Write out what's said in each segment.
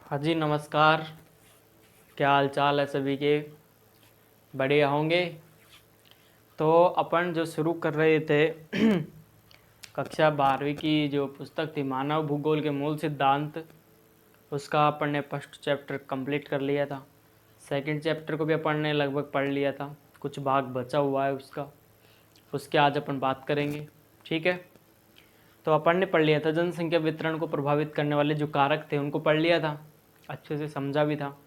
हाँ जी, नमस्कार। क्या हाल चाल है सभी के? बढ़िया होंगे। तो अपन जो शुरू कर रहे थे कक्षा 12वीं की जो पुस्तक थी मानव भूगोल के मूल सिद्धांत, उसका अपन ने फर्स्ट चैप्टर कंप्लीट कर लिया था। सेकंड चैप्टर को भी अपन ने लगभग पढ़ लिया था, कुछ भाग बचा हुआ है उसका, उसके आज अपन बात करेंगे। ठीक है, तो अपन ने पढ़ लिया था जनसंख्या वितरण को प्रभावित करने वाले जो कारक थे उनको पढ़ लिया था, अच्छे से समझा भी था।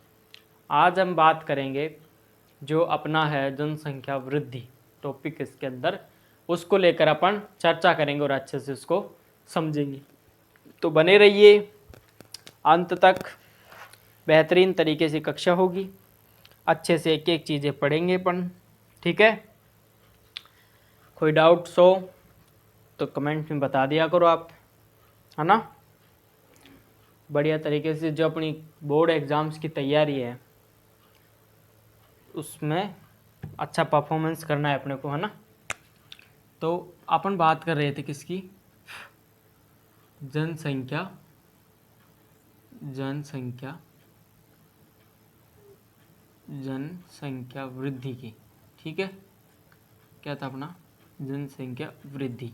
आज हम बात करेंगे जो अपना है जनसंख्या वृद्धि टॉपिक इसके अंदर, उसको लेकर अपन चर्चा करेंगे और अच्छे से उसको समझेंगे। तो बने रहिए अंत तक, बेहतरीन तरीके से कक्षा होगी, अच्छे से एक एक चीज़ें पढ़ेंगे अपन। ठीक है, कोई डाउट्स हो तो कमेंट में बता दिया करो आप, है ना। बढ़िया तरीके से जो अपनी बोर्ड एग्ज़ाम्स की तैयारी है उसमें अच्छा परफॉर्मेंस करना है अपने को, है ना। तो अपन बात कर रहे थे किसकी? जनसंख्या जनसंख्या वृद्धि की। ठीक है, क्या था अपना? जनसंख्या वृद्धि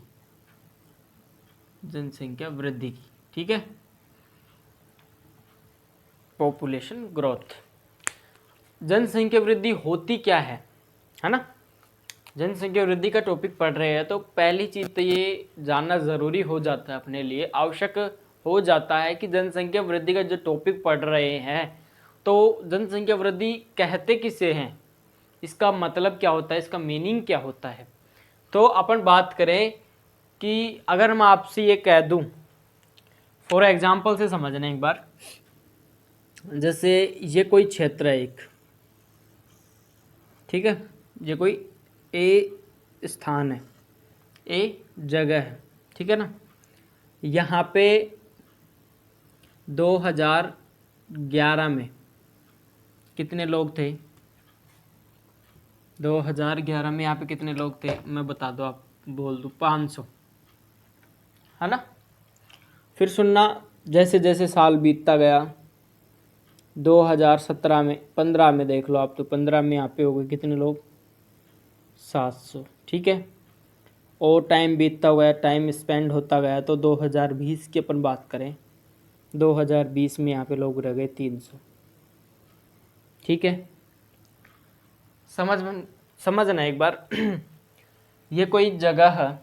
की। ठीक है, पॉपुलेशन ग्रोथ। जनसंख्या वृद्धि होती क्या है ना। जनसंख्या वृद्धि का टॉपिक पढ़ रहे हैं तो पहली चीज़ तो ये जानना ज़रूरी हो जाता है, अपने लिए आवश्यक हो जाता है कि जनसंख्या वृद्धि का जो टॉपिक पढ़ रहे हैं तो जनसंख्या वृद्धि कहते किसे हैं, इसका मतलब क्या होता है, इसका मीनिंग क्या होता है। तो अपन बात करें कि अगर मैं आपसे ये कह दूं, फॉर एग्जांपल से समझना एक बार, जैसे ये कोई क्षेत्र है एक, ठीक है, ये कोई ए स्थान है, ए जगह है, ठीक है ना। यहाँ पे 2011 में कितने लोग थे? 2011 में यहाँ पे कितने लोग थे मैं बता दो, आप बोल दो 500, है ना। फिर सुनना, जैसे जैसे साल बीतता गया 2017 में 15 में देख लो आप, तो 15 में यहाँ पे हो गए कितने लोग? 700। ठीक है, और टाइम बीतता गया, टाइम स्पेंड होता गया, तो 2020 की अपन बात करें, 2020 में यहाँ पे लोग रह गए 300। ठीक है, समझना एक बार ये कोई जगह है,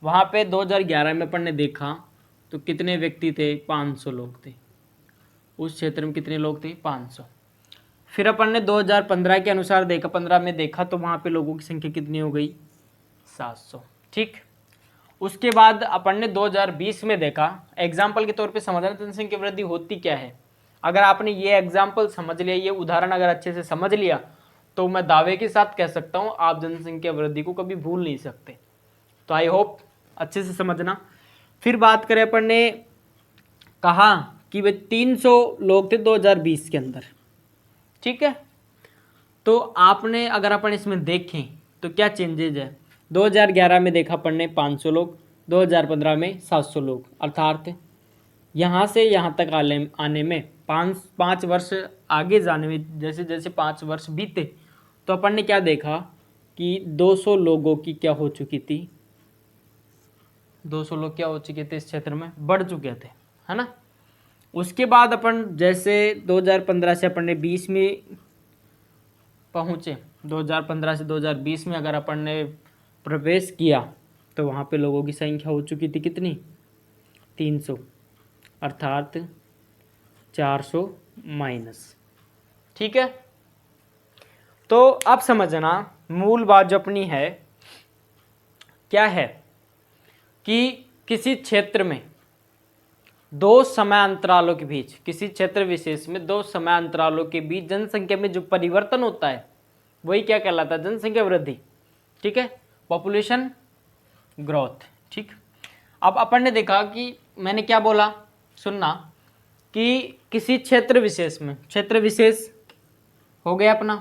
वहाँ पे 2011 में अपन ने देखा तो कितने व्यक्ति थे? 500 लोग थे। उस क्षेत्र में कितने लोग थे? 500। फिर अपन ने 2015 के अनुसार देखा, 15 में देखा तो वहाँ पे लोगों की संख्या कितनी हो गई? 700। ठीक, उसके बाद अपन ने 2020 में देखा, एग्जाम्पल के तौर पे समझना जनसंख्या वृद्धि होती क्या है। अगर आपने ये एग्जाम्पल समझ लिया, ये उदाहरण अगर अच्छे से समझ लिया, तो मैं दावे के साथ कह सकता हूँ आप जनसंख्या वृद्धि को कभी भूल नहीं सकते। तो आई होप अच्छे से समझना। फिर बात करें, अपन ने कहा कि वे 300 लोग थे 2020 के अंदर। ठीक है, तो आपने अगर अपन इसमें देखें तो क्या चेंजेज है? 2011 में देखा अपन ने 500 लोग, 2015 में 700 लोग, अर्थात यहाँ से यहाँ तक आने में पाँच वर्ष आगे जाने में, जैसे जैसे 5 वर्ष बीते तो अपन ने क्या देखा कि 200 लोगों की क्या हो चुकी थी? 200 लोग क्या हो चुके थे इस क्षेत्र में? बढ़ चुके थे, है ना। उसके बाद अपन जैसे 2015 से अपन ने 20 में पहुँचे, 2015 से 2020 में अगर अपन ने प्रवेश किया तो वहाँ पे लोगों की संख्या हो चुकी थी कितनी? 300, अर्थात 400 माइनस। ठीक है, तो अब समझना मूल बात जो अपनी है क्या है कि किसी क्षेत्र में दो समय अंतरालों के बीच, किसी क्षेत्र विशेष में दो समय अंतरालों के बीच जनसंख्या में जो परिवर्तन होता है वही क्या कहलाता है? जनसंख्या वृद्धि। ठीक है, पॉपुलेशन ग्रोथ। ठीक, अब अपन ने देखा कि मैंने क्या बोला, सुनना, कि किसी क्षेत्र विशेष में, क्षेत्र विशेष हो गया अपना,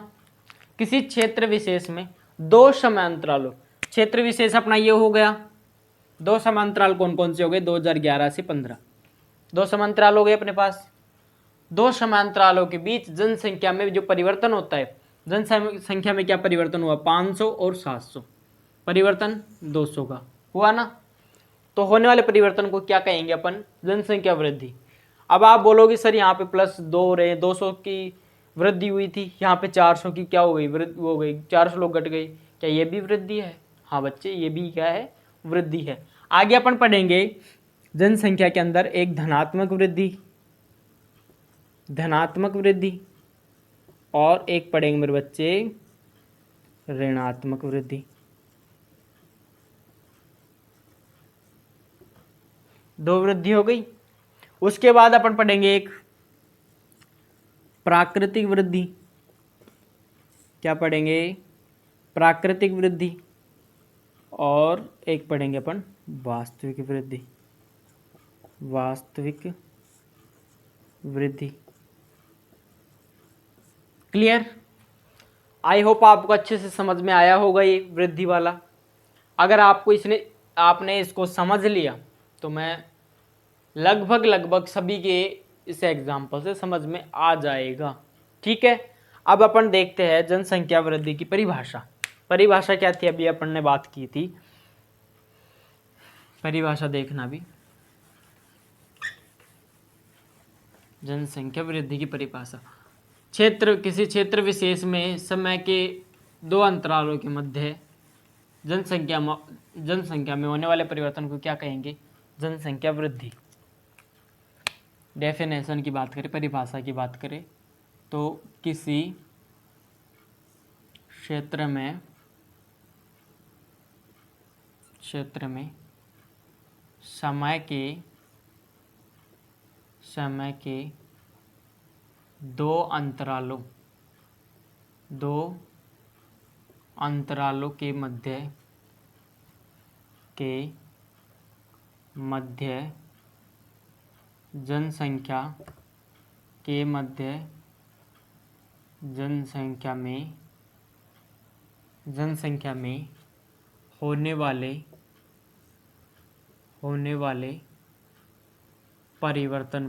किसी क्षेत्र विशेष में दो समय अंतरालों, क्षेत्र विशेष अपना ये हो गया, दो समांतराल कौन कौन से हो गए? 2011 से 15 दो समांतराल हो गए अपने पास। दो समांतरालों के बीच जनसंख्या में जो परिवर्तन होता है, जनसंख्या में क्या परिवर्तन हुआ, 500 और 700, परिवर्तन 200 का हुआ ना। तो होने वाले परिवर्तन को क्या कहेंगे अपन, जनसंख्या वृद्धि। अब आप बोलोगे सर यहाँ पे +2 रहे, 200 की वृद्धि हुई थी, यहाँ पे 400 की क्या हो गई, वृद्धि हो गई, 400 लोग घट गए, क्या ये भी वृद्धि है? हाँ बच्चे, ये भी क्या है, वृद्धि है। आगे अपन पढ़ेंगे जनसंख्या के अंदर एक धनात्मक वृद्धि और एक पढ़ेंगे मेरे बच्चे ऋणात्मक वृद्धि। दो वृद्धि हो गई। उसके बाद अपन पढ़ेंगे एक प्राकृतिक वृद्धि। क्या पढ़ेंगे, प्राकृतिक वृद्धि। और एक पढ़ेंगे अपन वास्तविक वृद्धि। क्लियर? आई होप आपको अच्छे से समझ में आया होगा ये वृद्धि वाला। अगर आपने इसको समझ लिया तो मैं लगभग सभी के इस एग्जाम्पल से समझ में आ जाएगा। ठीक है, अब अपन देखते हैं जनसंख्या वृद्धि की परिभाषा क्या थी, अभी अपन ने बात की थी, परिभाषा देखना भी। जनसंख्या वृद्धि की परिभाषा, किसी क्षेत्र विशेष में समय के दो अंतरालों के मध्य जनसंख्या में होने वाले परिवर्तन को क्या कहेंगे, जनसंख्या वृद्धि। डेफिनेशन की बात करें, परिभाषा की बात करें तो किसी क्षेत्र में समय के दो अंतरालों के मध्य जनसंख्या में होने वाले परिवर्तन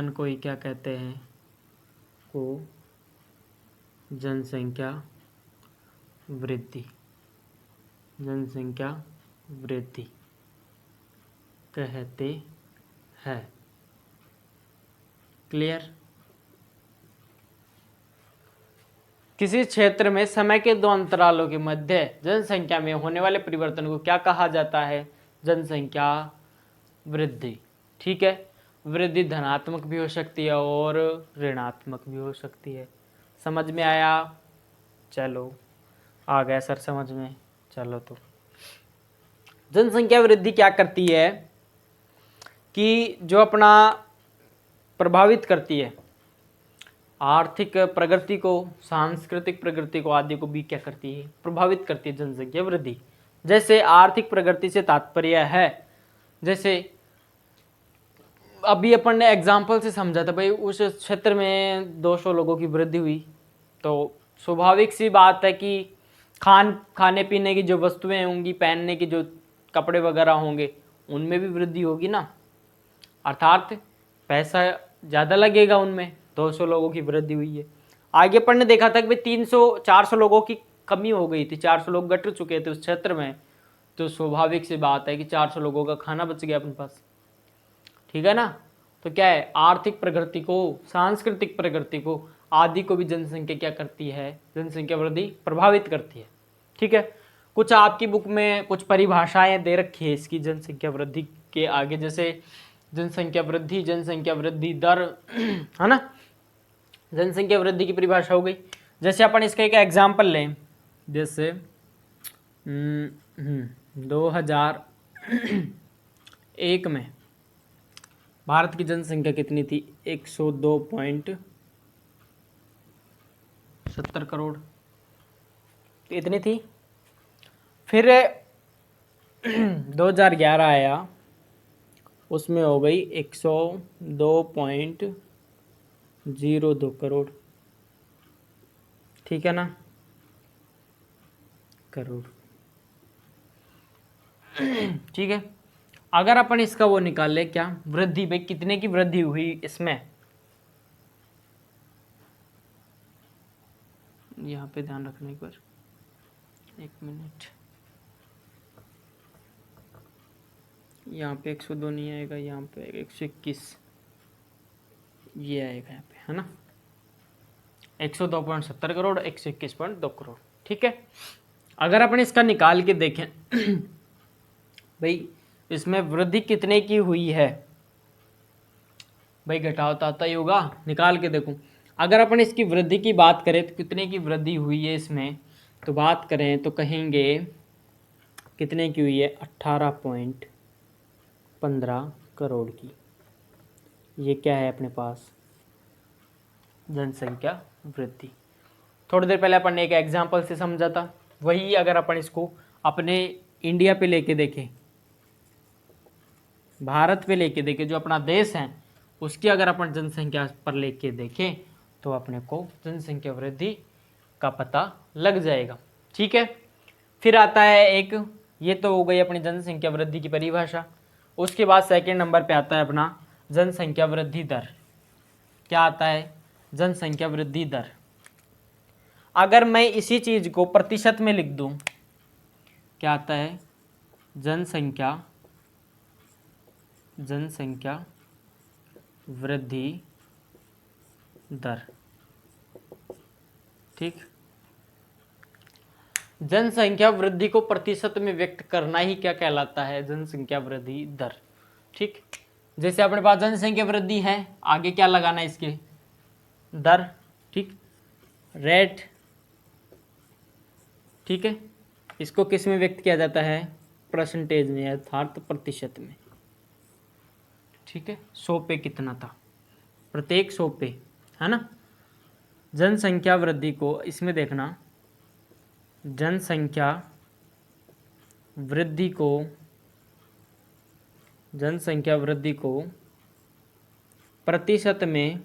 को ही क्या कहते हैं, को जनसंख्या वृद्धि कहते हैं। क्लियर? किसी क्षेत्र में समय के दो अंतरालों के मध्य जनसंख्या में होने वाले परिवर्तन को क्या कहा जाता है, जनसंख्या वृद्धि। ठीक है, वृद्धि धनात्मक भी हो सकती है और ऋणात्मक भी हो सकती है। समझ में आया? चलो, आ गया सर समझ में। चलो, तो जनसंख्या वृद्धि क्या करती है कि जो अपना प्रभावित करती है आर्थिक प्रगति को, सांस्कृतिक प्रगति को, आदि को भी क्या करती है, प्रभावित करती है जनसंख्या वृद्धि। जैसे आर्थिक प्रगति से तात्पर्य है, जैसे अभी अपन ने एग्जाम्पल से समझा था भाई, उस क्षेत्र में 200 लोगों की वृद्धि हुई, तो स्वाभाविक सी बात है कि खाने पीने की जो वस्तुएं होंगी, पहनने की जो कपड़े वगैरह होंगे, उनमें भी वृद्धि होगी ना, अर्थात पैसा ज़्यादा लगेगा उनमें। 200 लोगों की वृद्धि हुई है। आगे अपन ने देखा था कि 400 लोगों की कमी हो गई थी, 400 लोग घट चुके थे उस क्षेत्र में, तो स्वाभाविक सी बात है कि 400 लोगों का खाना बच गया अपन पास। ठीक है ना? तो क्या है, आर्थिक प्रगति को, सांस्कृतिक प्रगति को, आदि को भी जनसंख्या क्या करती है, जनसंख्या वृद्धि प्रभावित करती है। ठीक है, कुछ आपकी बुक में कुछ परिभाषाएं दे रखी है इसकी, जनसंख्या वृद्धि के आगे, जैसे जनसंख्या वृद्धि दर है ना, जनसंख्या वृद्धि की परिभाषा हो गई। जैसे अपन इसका एक एग्जाम्पल लें, जैसे 2001 में भारत की जनसंख्या कितनी थी, 102.70 करोड़, इतनी थी। फिर 2011 आया, उसमें हो गई 102.02 करोड़। ठीक है ना, करोड़। ठीक है, अगर अपन इसका वो निकाल ले, क्या वृद्धि, भाई कितने की वृद्धि हुई इसमें, यहाँ पे ध्यान रखना एक बार, एक मिनट, यहाँ पे 102 नहीं आएगा, यहाँ पे 121 ये आएगा यहाँ पे, है ना, 102.70 करोड़, 121.2 करोड़। ठीक है, अगर अपन इसका निकाल के देखें भाई इसमें वृद्धि कितने की हुई है, भाई घटाओ तो आता ही होगा, निकाल के देखो। अगर अपन इसकी वृद्धि की बात करें तो कितने की वृद्धि हुई है इसमें, तो बात करें तो कहेंगे कितने की हुई है, 18.15 करोड़ की। ये क्या है अपने पास, जनसंख्या वृद्धि। थोड़ी देर पहले अपन ने एक एग्जाम्पल से समझा था, वही अगर अपन इसको अपने इंडिया पे लेके देखें, भारत पे लेके देखें, जो अपना देश है उसकी अगर अपन जनसंख्या पर लेके देखें तो अपने को जनसंख्या वृद्धि का पता लग जाएगा। ठीक है, फिर आता है एक, ये तो हो गई अपनी जनसंख्या वृद्धि की परिभाषा। उसके बाद सेकंड नंबर पे आता है अपना जनसंख्या वृद्धि दर। क्या आता है, जनसंख्या वृद्धि दर। अगर मैं इसी चीज को प्रतिशत में लिख दूं, क्या आता है, जनसंख्या वृद्धि दर। ठीक, जनसंख्या वृद्धि को प्रतिशत में व्यक्त करना ही क्या कहलाता है, जनसंख्या वृद्धि दर। ठीक, जैसे अपने पास जनसंख्या वृद्धि है, आगे क्या लगाना है इसके, दर। ठीक, रेट। ठीक है, इसको किस में व्यक्त किया जाता है, परसेंटेज में अर्थात प्रतिशत में। ठीक है, 100 पे कितना था, प्रत्येक 100 पे, है ना। जनसंख्या वृद्धि को इसमें देखना, जनसंख्या वृद्धि को प्रतिशत में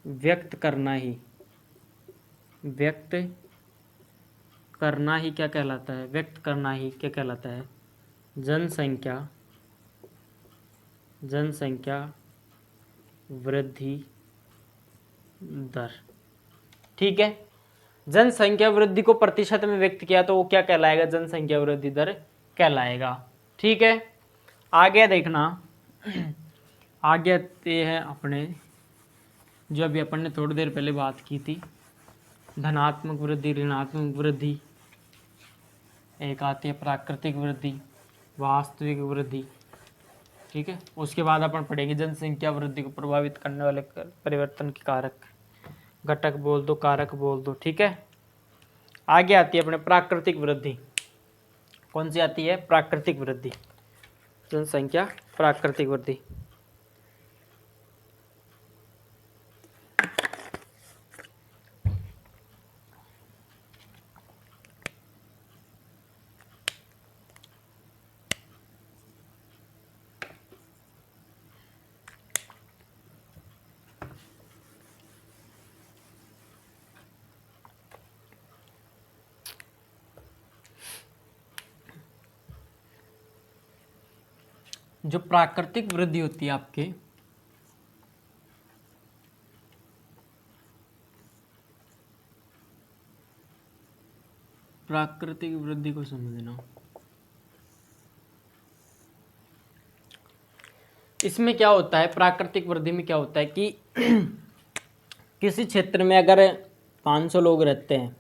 व्यक्त करना ही क्या कहलाता है, व्यक्त करना ही क्या कहलाता है, जनसंख्या वृद्धि दर। ठीक है, जनसंख्या वृद्धि को प्रतिशत में व्यक्त किया तो वो क्या कहलाएगा, जनसंख्या वृद्धि दर कहलाएगा। ठीक है, आगे देखना, आगे आते हैं अपने, जो अभी अपन ने थोड़ी देर पहले बात की थी, धनात्मक वृद्धि, ऋणात्मक वृद्धि, एक आती है प्राकृतिक वृद्धि, वास्तविक वृद्धि। ठीक है, उसके बाद अपन पढ़ेंगे जनसंख्या वृद्धि को प्रभावित करने वाले परिवर्तन के कारक, घटक बोल दो, कारक बोल दो। ठीक है, आगे आती है अपने प्राकृतिक वृद्धि। कौन सी आती है, प्राकृतिक वृद्धि, जनसंख्या प्राकृतिक वृद्धि। जो प्राकृतिक वृद्धि होती है आपके, प्राकृतिक वृद्धि को समझना, इसमें क्या होता है, प्राकृतिक वृद्धि में क्या होता है कि किसी क्षेत्र में अगर 500 लोग रहते हैं,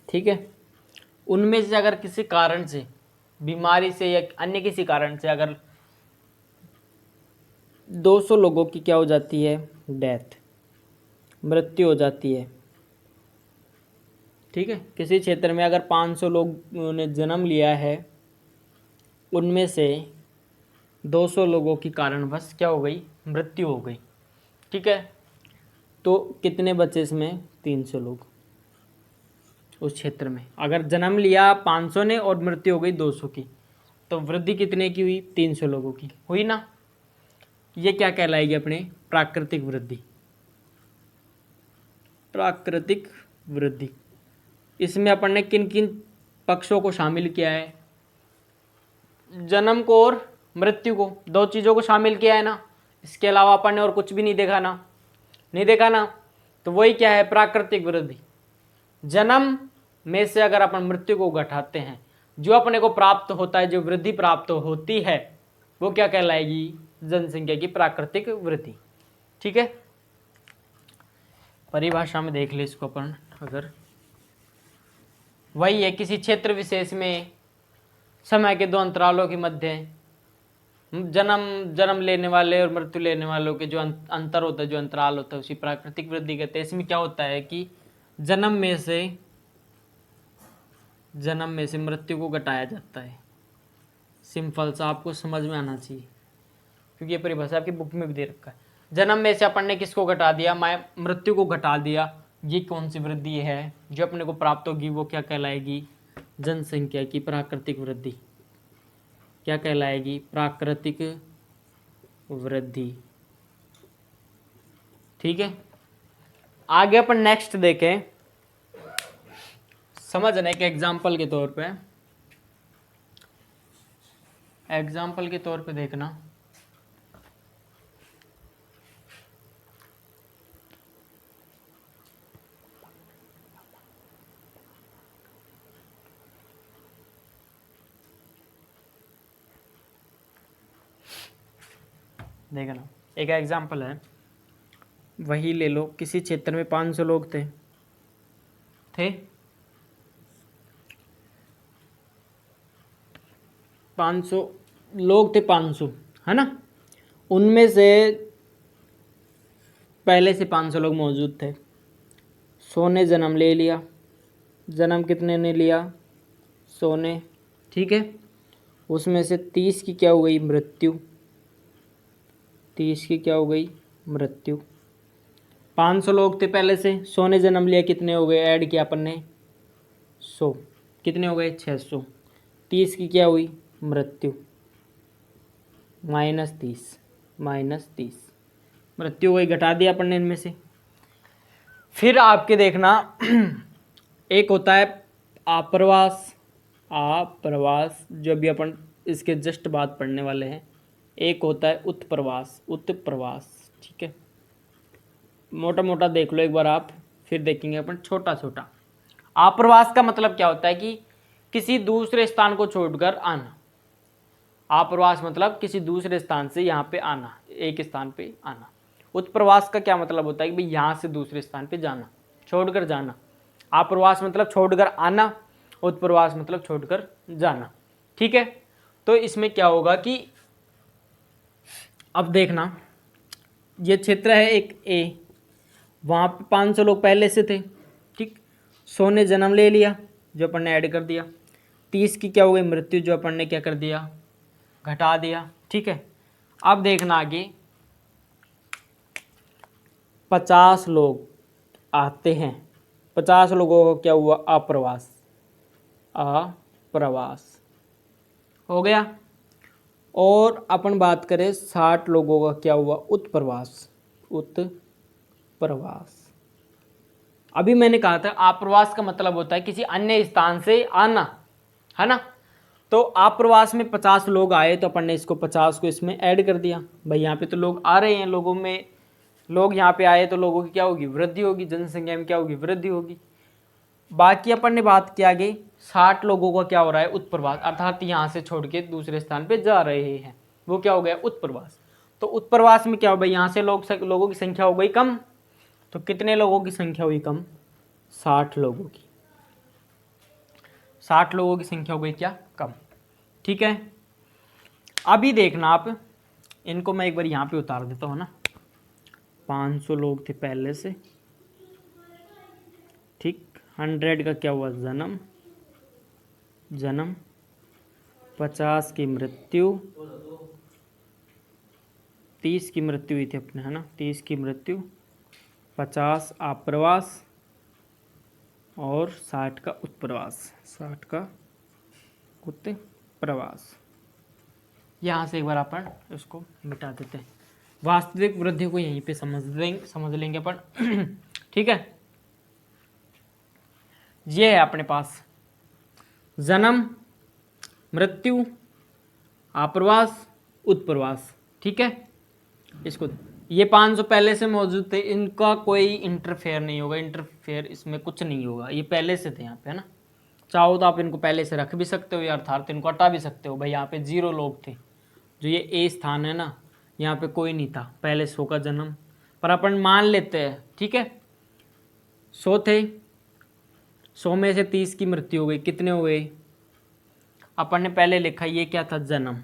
ठीक है, उनमें से अगर किसी कारण से, बीमारी से या अन्य किसी कारण से अगर 200 लोगों की क्या हो जाती है, डेथ, मृत्यु हो जाती है। ठीक है, किसी क्षेत्र में अगर 500 लोगों ने जन्म लिया है, उनमें से 200 लोगों की कारणवश क्या हो गई, मृत्यु हो गई। ठीक है, तो कितने बचे इसमें, 300 लोग उस क्षेत्र में। अगर जन्म लिया 500 ने और मृत्यु हो गई 200 की, तो वृद्धि कितने की हुई, 300 लोगों की हुई ना। ये क्या कहलाएगी अपने, प्राकृतिक वृद्धि। प्राकृतिक वृद्धि, इसमें अपन ने किन किन पक्षों को शामिल किया है, जन्म को और मृत्यु को, दो चीज़ों को शामिल किया है ना, इसके अलावा अपन ने और कुछ भी नहीं देखा ना, नहीं देखा ना, तो वही क्या है, प्राकृतिक वृद्धि। जन्म में से अगर अपन मृत्यु को घटाते हैं, जो अपने को प्राप्त होता है, जो वृद्धि प्राप्त होती है, वो क्या कहलाएगी, जनसंख्या की प्राकृतिक वृद्धि। ठीक है, परिभाषा में देख ले इसको अपन, अगर वही है, किसी क्षेत्र विशेष में समय के दो अंतरालों के मध्य जन्म लेने वाले और मृत्यु लेने वालों के जो अंतर होता है, जो अंतराल होता है, उसी प्राकृतिक वृद्धि कहते हैं। इसमें क्या होता है कि जन्म में से मृत्यु को घटाया जाता है। सिंपल सा, आपको समझ में आना चाहिए, क्योंकि ये परिभाषा आपकी बुक में भी दे रखा है। जन्म में से अपन ने किसको घटा दिया, मृत्यु को घटा दिया, ये कौन सी वृद्धि है जो अपने को प्राप्त होगी, वो क्या कहलाएगी, जनसंख्या की प्राकृतिक वृद्धि। क्या कहलाएगी, प्राकृतिक वृद्धि। ठीक है, आगे अपन नेक्स्ट देखें, समझने के एग्जाम्पल के तौर पे, देखना, एक एग्जाम्पल है, वही ले लो, किसी क्षेत्र में 500 लोग थे 500 लोग थे, 500 है ना, उनमें से पहले से 500 लोग मौजूद थे, 100 ने जन्म ले लिया, जन्म कितने ने लिया, 100 ने, ठीक है, उसमें से 30 की क्या हो गई, मृत्यु, 30 की क्या हो गई, मृत्यु। 500 लोग थे पहले से, 100 ने जन्म लिया, कितने हो गए, ऐड किया अपन ने 100, कितने हो गए, 600। 30 की क्या हुई, मृत्यु, -30 मृत्यु वही घटा दिया अपन ने इनमें से। फिर आपके देखना एक होता है आप्रवास, जो अभी अपन इसके जस्ट बाद पढ़ने वाले हैं। एक होता है उत्प्रवास, ठीक है, मोटा मोटा देख लो एक बार आप, फिर देखेंगे अपन छोटा छोटा। आप्रवास का मतलब क्या होता है कि किसी दूसरे स्थान को छोड़कर आना। आप्रवास मतलब किसी दूसरे स्थान से यहाँ पे आना, एक स्थान पे आना। उत्प्रवास का क्या मतलब होता है कि भाई यहाँ से दूसरे स्थान पे जाना, छोड़कर जाना। आप्रवास मतलब छोड़कर आना, उत्प्रवास मतलब छोड़कर जाना। ठीक है, तो इसमें क्या होगा कि अब देखना, ये क्षेत्र है एक ए, वहाँ पे 500 लोग पहले से थे, ठीक, 100 ने जन्म ले लिया, जो अपन ने ऐड कर दिया, 30 की क्या हो गई, मृत्यु, जो अपन ने क्या कर दिया, घटा दिया। ठीक है, अब देखना आगे, 50 लोग आते हैं, 50 लोगों का क्या हुआ, अप्रवास हो गया। और अपन बात करें 60 लोगों का क्या हुआ, उत्प्रवास। अभी मैंने कहा था आप्रवास का मतलब होता है किसी अन्य स्थान से आना, है ना। तो आप्रवास में 50 लोग आए, तो अपन ने इसको 50 को इसमें ऐड कर दिया। भाई यहाँ पे तो लोग आ रहे हैं, लोग यहाँ पे आए, तो लोगों की क्या होगी, वृद्धि होगी, जनसंख्या में क्या होगी, वृद्धि होगी। बाकी अपन ने बात किया आगे, 60 लोगों का क्या हो रहा है, उत्प्रवास, अर्थात यहाँ से छोड़ के दूसरे स्थान पे जा रहे हैं, वो क्या हो गया, उत्प्रवास। तो उत्प्रवास में क्या हो भाई, यहाँ से लोगों की संख्या हो गई कम, तो कितने लोगों की संख्या हुई कम, 60 लोगों की, 60 लोगों की संख्या हो गई क्या, कम। ठीक है, अभी देखना आप, इनको मैं एक बार यहाँ पे उतार देता हूँ ना। 500 लोग थे पहले से, ठीक, 100 का क्या हुआ, जन्म, 50 की मृत्यु, 30 की मृत्यु हुई थी अपने, है ना, 30 की मृत्यु, 50 आप्रवास और 60 का उत्प्रवास, यहाँ से एक बार अपन इसको मिटा देते हैं, वास्तविक वृद्धि को यहीं पे समझ लेंगे अपन। ठीक है, ये है अपने पास जन्म, मृत्यु, आप्रवास, उत्प्रवास। ठीक है, इसको ये 500 पहले से मौजूद थे, इनका कोई इंटरफेयर नहीं होगा, इंटरफेयर इसमें कुछ नहीं होगा, ये पहले से थे यहाँ पे, है ना। चाहो तो आप इनको पहले से रख भी सकते हो या अर्थात इनको हटा भी सकते हो। भाई यहाँ पे 0 लोग थे, जो ये ए स्थान है ना, यहाँ पे कोई नहीं था पहले 100 का जन्म, पर अपन मान लेते हैं। ठीक है, 100 थे, 100 में से 30 की मृत्यु हो गई, कितने हुए? अपन ने पहले लिखा ये क्या था, जन्म।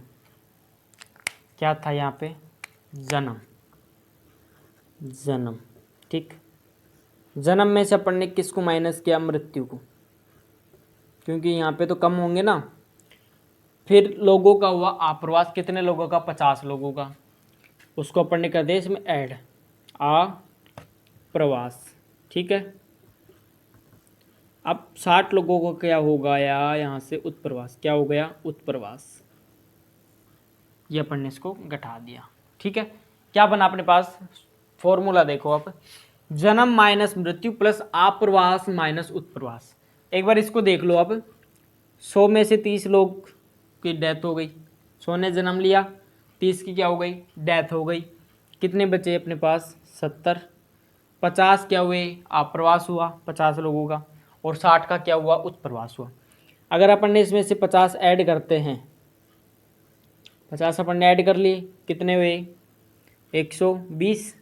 क्या था यहाँ पे? जन्म, जन्म। ठीक, जन्म में से अपन ने किसको माइनस किया? मृत्यु को, क्योंकि यहाँ पे तो कम होंगे ना। फिर लोगों का हुआ आप्रवास, कितने लोगों का? 50 लोगों का, उसको अपन ने कर दिया इसमें ऐड, आ प्रवास। ठीक है, अब 60 लोगों को क्या हो गया यहाँ से? उत्प्रवास। क्या हो गया? उत्प्रवास। ये अपन ने इसको घटा दिया। ठीक है, क्या बना अपने पास? फॉर्मूला देखो आप, जन्म माइनस मृत्यु प्लस आप्रवास माइनस उत्प्रवास। एक बार इसको देख लो आप, 100 में से 30 लोग की डेथ हो गई, 100 ने जन्म लिया, 30 की क्या हो गई? डेथ हो गई। कितने बचे अपने पास? 70। 50 क्या हुए? आप्रवास हुआ 50 लोगों का, और 60 का क्या हुआ? उत्प्रवास हुआ। अगर अपन ने इसमें से 50 ऐड करते हैं, 50 अपन ने ऐड कर लिए, कितने हुए? 120।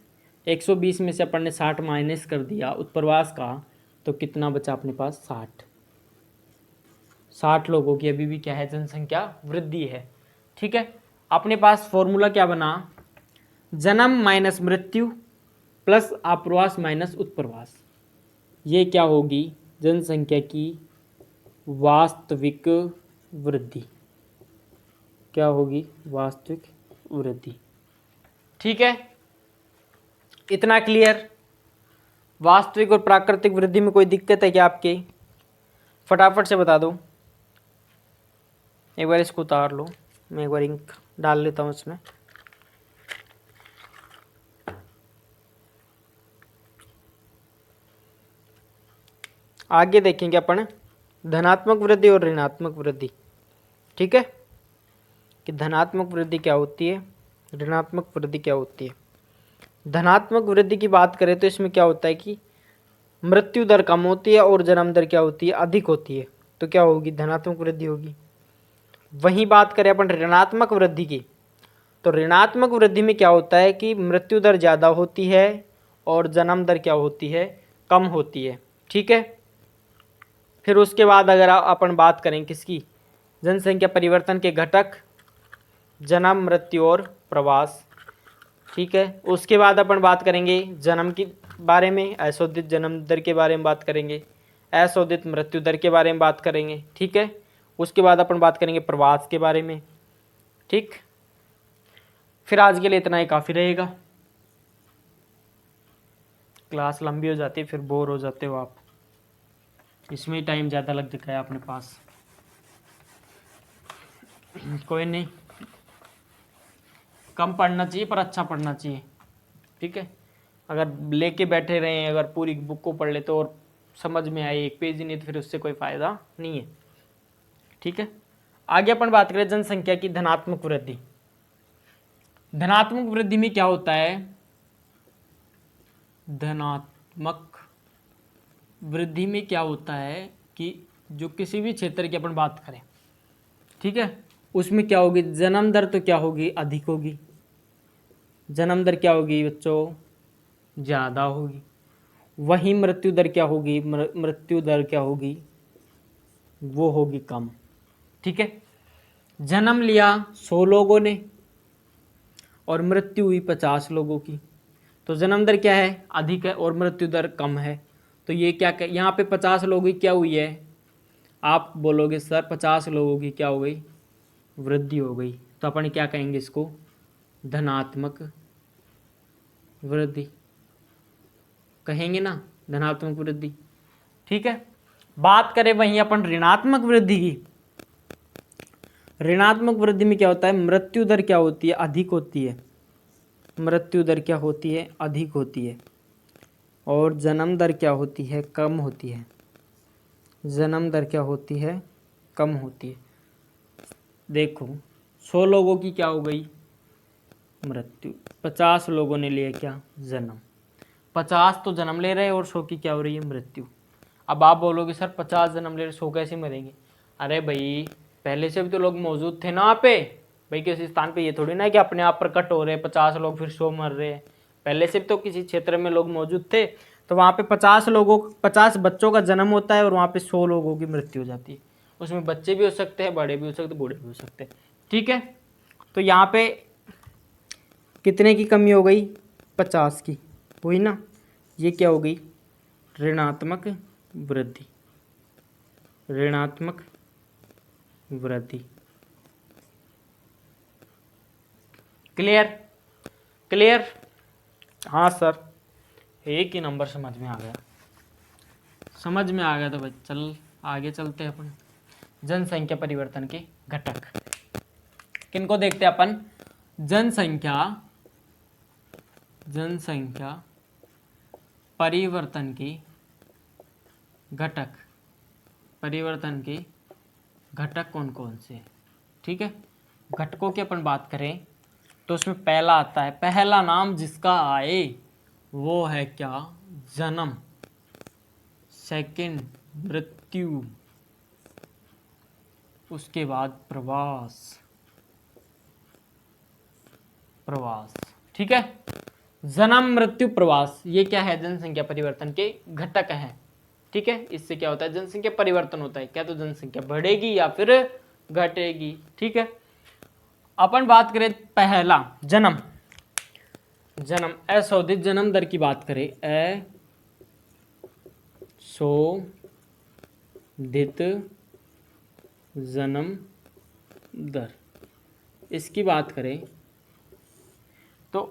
120 में से अपन ने 60 माइनस कर दिया उत्प्रवास का, तो कितना बचा अपने पास? 60। 60 लोगों की अभी भी क्या है? जनसंख्या वृद्धि है। ठीक है, अपने पास फॉर्मूला क्या बना? जन्म माइनस मृत्यु प्लस आप्रवास माइनस उत्प्रवास। ये क्या होगी? जनसंख्या की वास्तविक वृद्धि। क्या होगी? वास्तविक वृद्धि। ठीक है, इतना क्लियर? वास्तविक और प्राकृतिक वृद्धि में कोई दिक्कत है क्या आपके? फटाफट से बता दो। एक बार इसको उतार लो, मैं एक बार इंक डाल लेता हूँ इसमें। आगे देखेंगे अपन धनात्मक वृद्धि और ऋणात्मक वृद्धि। ठीक है, कि धनात्मक वृद्धि क्या होती है, ऋणात्मक वृद्धि क्या होती है। धनात्मक वृद्धि की बात करें तो इसमें क्या होता है कि मृत्यु दर कम होती है और जन्म दर क्या होती है? अधिक होती है, तो क्या होगी? धनात्मक वृद्धि होगी। वहीं बात करें अपन ऋणात्मक वृद्धि की, तो ऋणात्मक वृद्धि में क्या होता है कि मृत्यु दर ज़्यादा होती है और जन्म दर क्या होती है? कम होती है। ठीक है, फिर उसके बाद अगर अपन बात करें किसकी? जनसंख्या परिवर्तन के घटक, जन्म, मृत्यु और प्रवास। ठीक है, उसके बाद अपन बात करेंगे जन्म के बारे में, अशोधित जन्म दर के बारे में बात करेंगे, अशोधित मृत्यु दर के बारे में बात करेंगे। ठीक है, उसके बाद अपन बात करेंगे प्रवास के बारे में। ठीक, फिर आज के लिए इतना ही काफ़ी रहेगा। क्लास लंबी हो जाती है, फिर बोर हो जाते हो आप, इसमें टाइम ज़्यादा लग जाता है अपने पास। कोई नहीं, कम पढ़ना चाहिए पर अच्छा पढ़ना चाहिए। ठीक है, अगर लेके बैठे रहें, अगर पूरी बुक को पढ़ ले तो और समझ में आए एक पेज ही नहीं, तो फिर उससे कोई फ़ायदा नहीं है। ठीक है, आगे अपन बात करें जनसंख्या की धनात्मक वृद्धि। धनात्मक वृद्धि में क्या होता है? धनात्मक वृद्धि में क्या होता है कि जो किसी भी क्षेत्र की अपन बात करें, ठीक है, उसमें क्या होगी? जन्म दर तो क्या होगी? अधिक होगी। जन्म दर क्या होगी बच्चों? ज़्यादा होगी। वहीं मृत्यु दर क्या होगी? मृत्यु दर क्या होगी? वो होगी कम। ठीक है, जन्म लिया 100 लोगों ने और मृत्यु हुई 50 लोगों की, तो जन्म दर क्या है? अधिक है और मृत्यु दर कम है। तो ये क्या यहाँ पे 50 लोगों की क्या हुई है? आप बोलोगे सर 50 लोगों की क्या हो गई? वृद्धि हो गई। तो अपन क्या कहेंगे इसको? धनात्मक वृद्धि कहेंगे ना, धनात्मक वृद्धि। ठीक है, बात करें वहीं अपन ऋणात्मक वृद्धि की। ऋणात्मक वृद्धि में क्या होता है? मृत्यु दर क्या होती है? अधिक होती है। मृत्यु दर क्या होती है? अधिक होती है। और जन्म दर क्या होती है? कम होती है। जन्म दर क्या होती है? कम होती है। देखो 100 लोगों की क्या हो गई, मृत्यु। 50 लोगों ने लिया क्या, जन्म। 50 तो जन्म ले रहे हैं और 100 की क्या हो रही है, मृत्यु। अब आप बोलोगे सर 50 जन्म ले रहे 100 कैसे मरेंगे। अरे भाई पहले से भी तो लोग मौजूद थे ना वहाँ पे। भाई किसी स्थान पे ये थोड़ी ना है कि अपने आप प्रकट हो रहे हैं 50 लोग फिर 100 मर रहे हैं। पहले से भी तो किसी क्षेत्र में लोग मौजूद थे, तो वहाँ पे 50 बच्चों का जन्म होता है और वहाँ पे 100 लोगों की मृत्यु हो जाती है। उसमें बच्चे भी हो सकते हैं, बड़े भी हो सकते हैं, बूढ़े भी हो सकते हैं। ठीक है, तो यहाँ पे कितने की कमी हो गई, 50 की, हुई ना। ये क्या हो गई, ऋणात्मक वृद्धि, ऋणात्मक वृद्धि। Clear, clear. हाँ सर, एक ही नंबर समझ में आ गया, समझ में आ गया। तो भाई चल आगे चलते हैं अपन। जनसंख्या परिवर्तन के घटक किनको देखते हैं अपन, जनसंख्या परिवर्तन के घटक, परिवर्तन के घटक कौन कौन से। ठीक है, घटकों की अपन बात करें तो उसमें पहला आता है, पहला नाम जिसका आए वो है क्या, जन्म। सेकंड मृत्यु, उसके बाद प्रवास, प्रवास। ठीक है, जन्म मृत्यु प्रवास, ये क्या है, जनसंख्या परिवर्तन के घटक हैं। ठीक है, इससे क्या होता है, जनसंख्या परिवर्तन होता है। क्या तो जनसंख्या बढ़ेगी या फिर घटेगी। ठीक है, अपन बात करें पहला जन्म, जन्म अशोधित जन्म दर की बात करें, अशोधित जन्म दर, इसकी बात करें तो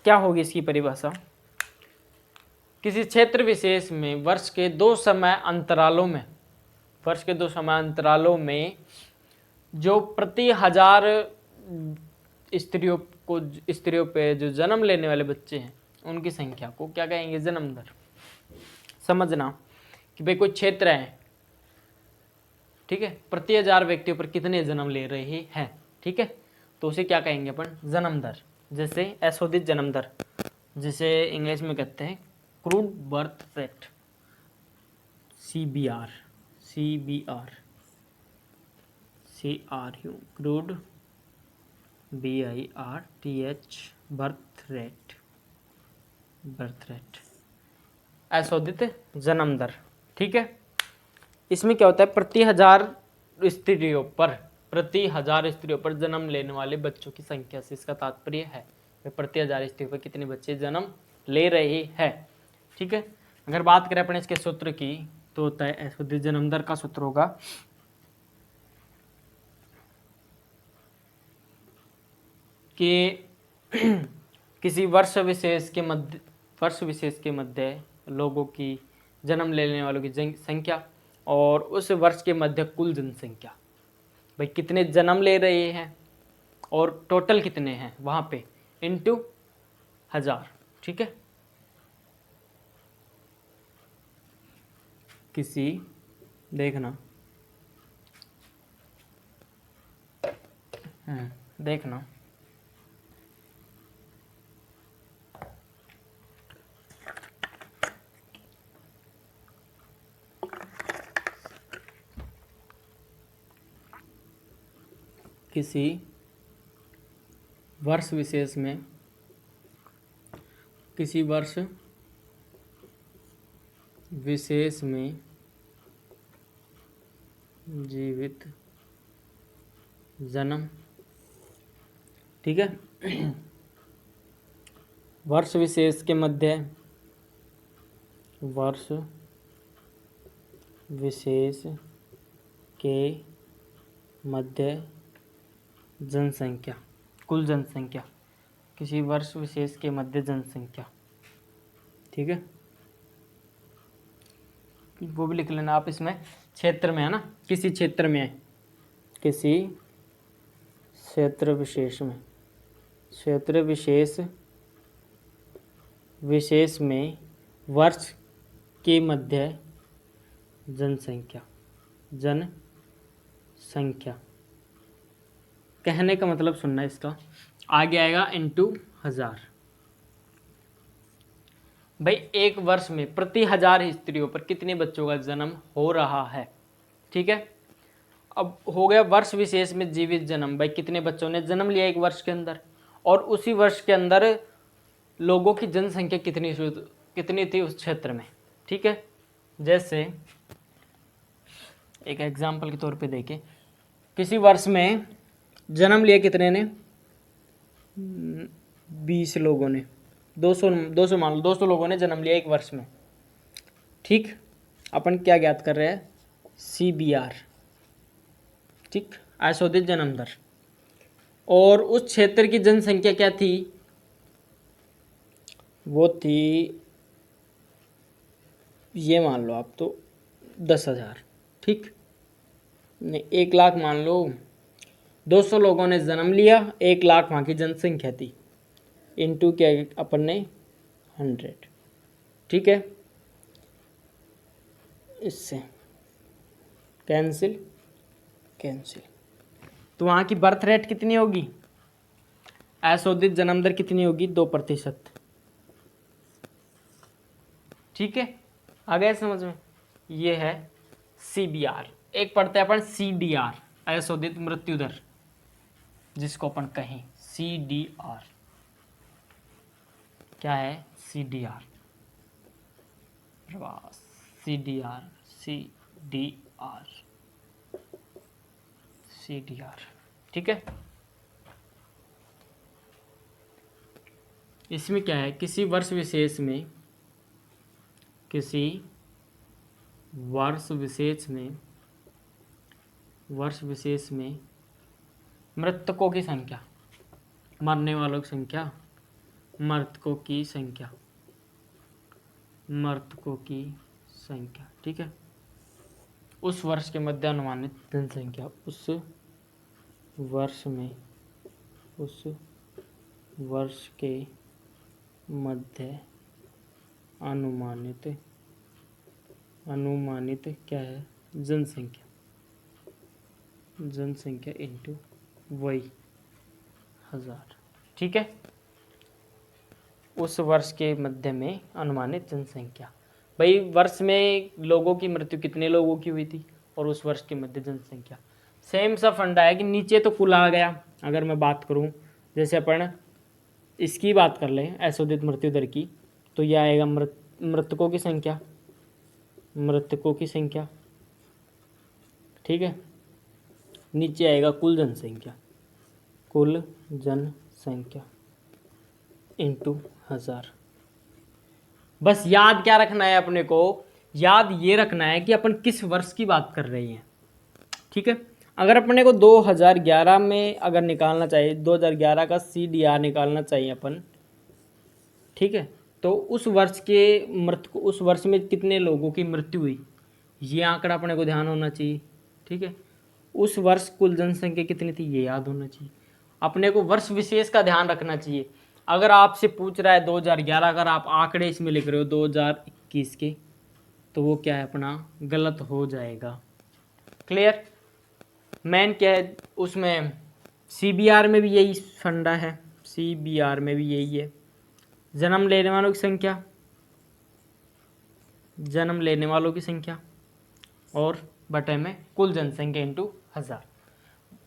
क्या होगी इसकी परिभाषा, किसी क्षेत्र विशेष में वर्ष के 2 समय अंतरालों में, वर्ष के 2 समय अंतरालों में जो प्रति 1000 स्त्रियों पे जो जन्म लेने वाले बच्चे हैं उनकी संख्या को क्या कहेंगे, जन्म दर। समझना कि भाई कोई क्षेत्र है, ठीक है, प्रति 1000 व्यक्तियों पर कितने जन्म ले रहे हैं। ठीक है, तो उसे क्या कहेंगे अपन, जन्म दर। जैसे अशोधित जन्म दर, जिसे इंग्लिश में कहते हैं crude birth rate, CBR, CRU, crude BIRTH, birth rate, birth rate, अशोधित जन्म दर। ठीक है, इसमें क्या होता है, प्रति 1000 स्त्रियों पर, प्रति 1000 स्त्रियों पर जन्म लेने वाले बच्चों की संख्या से इसका तात्पर्य है प्रति 1000 स्त्रियों पर कितने बच्चे जन्म ले रहे हैं। ठीक है, अगर बात करें अपने इसके सूत्र की तो होता है अशोधित जन्म दर का सूत्र होगा कि किसी वर्ष विशेष के मध्य लोगों की, जन्म लेने वालों की संख्या और उस वर्ष के मध्य कुल जनसंख्या, भाई कितने जन्म ले रहे हैं और टोटल कितने हैं वहाँ पे, इनटू 1000। ठीक है, किसी, देखना देखना किसी वर्ष विशेष में, किसी वर्ष विशेष में जीवित जन्म, ठीक है, वर्ष विशेष के मध्य, वर्ष विशेष के मध्य जनसंख्या, कुल जनसंख्या, किसी वर्ष विशेष के मध्य जनसंख्या। ठीक है, वो भी लिख लेना आप, इसमें क्षेत्र में है ना, किसी क्षेत्र में है, किसी क्षेत्र विशेष में, क्षेत्र विशेष में वर्ष के मध्य जनसंख्या, संख्या। कहने का मतलब सुनना इसका, आगे आएगा इनटू 1000। भाई एक वर्ष में प्रति 1000 स्त्रियों पर कितने बच्चों का जन्म हो रहा है। ठीक है, अब हो गया वर्ष विशेष में जीवित जन्म। भाई कितने बच्चों ने जन्म लिया एक वर्ष के अंदर, और उसी वर्ष के अंदर लोगों की जनसंख्या कितनी थी उस क्षेत्र में। ठीक है, जैसे एक एग्जाम्पल के तौर पे देखें, किसी वर्ष में जन्म लिया कितने ने, 20 लोगों ने, 200 मान लो 200 लोगों ने जन्म लिया एक वर्ष में। ठीक, अपन क्या ज्ञात कर रहे हैं, CBR। ठीक, आयशोधित जन्म दर। और उस क्षेत्र की जनसंख्या क्या थी, वो थी, ये मान लो आप तो 10,000। ठीक, नहीं 1 लाख मान लो, 200 लोगों ने जन्म लिया, 1 लाख वहाँ की जनसंख्या थी, इनटू क्या अपन ने 100। ठीक है, इससे कैंसिल, तो वहाँ की बर्थ रेट कितनी होगी, अशोधित जन्म दर कितनी होगी, 2%। ठीक है, आ गया समझ में। ये है CBR। एक पढ़ते हैं अपन CDR, अशोधित मृत्यु दर, जिसको अपन कहें CDR। क्या है CDR, प्रवास, CDR। ठीक है, इसमें क्या है, किसी वर्ष विशेष में मृतकों की संख्या, मरने वालों की संख्या, मृतकों की संख्या। ठीक है, उस वर्ष के मध्य अनुमानित जनसंख्या, उस वर्ष के मध्य अनुमानित क्या है, जनसंख्या इनटू वही 1000। ठीक है, उस वर्ष के मध्य में अनुमानित जनसंख्या। भाई वर्ष में लोगों की मृत्यु कितने लोगों की हुई थी, और उस वर्ष के मध्य जनसंख्या। सेम सा फंडा है कि नीचे तो कुल आ गया। अगर मैं बात करूं, जैसे अपन इसकी बात कर लें अशोधित मृत्यु दर की, तो यह आएगा मृतकों की संख्या। ठीक है, नीचे आएगा कुल जनसंख्या इनटू 1000। बस याद क्या रखना है अपने को, याद ये रखना है कि अपन किस वर्ष की बात कर रहे हैं। ठीक है, अगर अपने को 2011 में अगर निकालना चाहिए, 2011 का CDR निकालना चाहिए अपन। ठीक है, तो उस वर्ष में कितने लोगों की मृत्यु हुई, ये आंकड़ा अपने को ध्यान होना चाहिए। ठीक है, उस वर्ष कुल जनसंख्या कितनी थी, ये याद होना चाहिए। अपने को वर्ष विशेष का ध्यान रखना चाहिए। अगर आपसे पूछ रहा है 2011, अगर आप आंकड़े इसमें लिख रहे हो 2021 के, तो वो क्या है, अपना गलत हो जाएगा। क्लियर। मेन क्या है उसमें, CBR में भी यही फंडा है, CBR में भी यही है, जन्म लेने वालों की संख्या और बटे में कुल जनसंख्या इनटू 1000।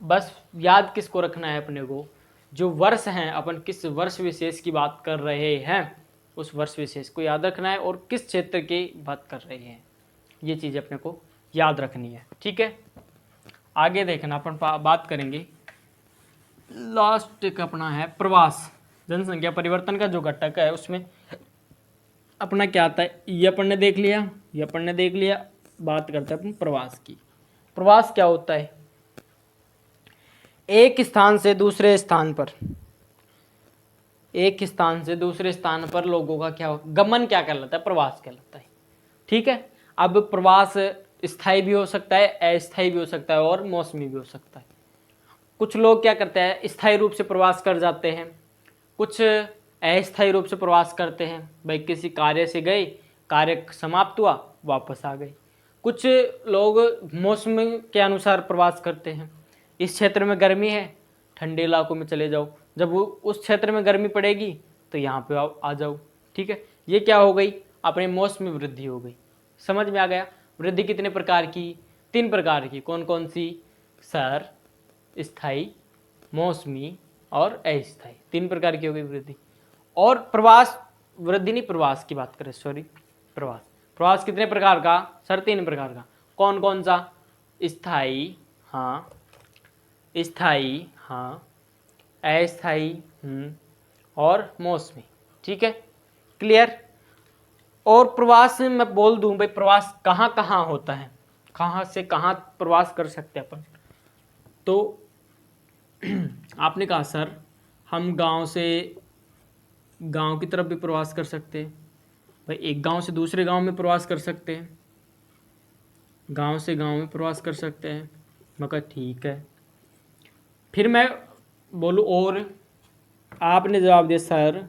बस याद किसको रखना है अपने को, जो वर्ष हैं, अपन किस वर्ष विशेष की बात कर रहे हैं, उस वर्ष विशेष को याद रखना है, और किस क्षेत्र की बात कर रहे हैं, ये चीज़ अपने को याद रखनी है। ठीक है, आगे देखना, अपन बात करेंगे लास्ट एक अपना है प्रवास। जनसंख्या परिवर्तन का जो घटक है उसमें अपना क्या आता है, ये अपन ने देख लिया, बात करते हैं अपन प्रवास की। प्रवास क्या होता है, एक स्थान से दूसरे स्थान पर लोगों का क्या गमन क्या कहलाता है, प्रवास कहलाता है। ठीक है, अब प्रवास स्थायी भी हो सकता है, अस्थायी भी हो सकता है, और मौसमी भी हो सकता है। कुछ लोग क्या करते हैं, स्थायी रूप से प्रवास कर जाते हैं, कुछ अस्थायी रूप से प्रवास करते हैं। भाई किसी कार्य से गए, कार्य समाप्त हुआ, वापस आ गए। कुछ लोग मौसम के अनुसार प्रवास करते हैं। इस क्षेत्र में गर्मी है, ठंडे इलाकों में चले जाओ, जब वो उस क्षेत्र में गर्मी पड़ेगी तो यहाँ पे आ जाओ। ठीक है, ये क्या हो गई, अपने मौसमी वृद्धि हो गई। समझ में आ गया। वृद्धि कितने प्रकार की, 3 प्रकार की। कौन कौन सी सर, स्थायी, मौसमी और अस्थायी, 3 प्रकार की हो गई वृद्धि। और प्रवास, वृद्धि नहीं प्रवास की बात करें, सॉरी, प्रवास। प्रवास कितने प्रकार का सर, 3 प्रकार का। कौन कौन सा, स्थायी, हाँ, स्थायी, हाँ, अस्थायी, और मौसमी। ठीक है, क्लियर। और प्रवास में मैं बोल दूं भाई, प्रवास कहाँ कहाँ होता है, कहाँ से कहाँ प्रवास कर सकते हैं अपन। तो आपने कहा सर हम गांव से गांव की तरफ भी प्रवास कर सकते हैं। भाई एक गांव से दूसरे गांव में प्रवास कर सकते हैं, गांव से गांव में प्रवास कर सकते हैं। मैं कहा ठीक है। फिर मैं बोलूँ और, आपने जवाब दिया सर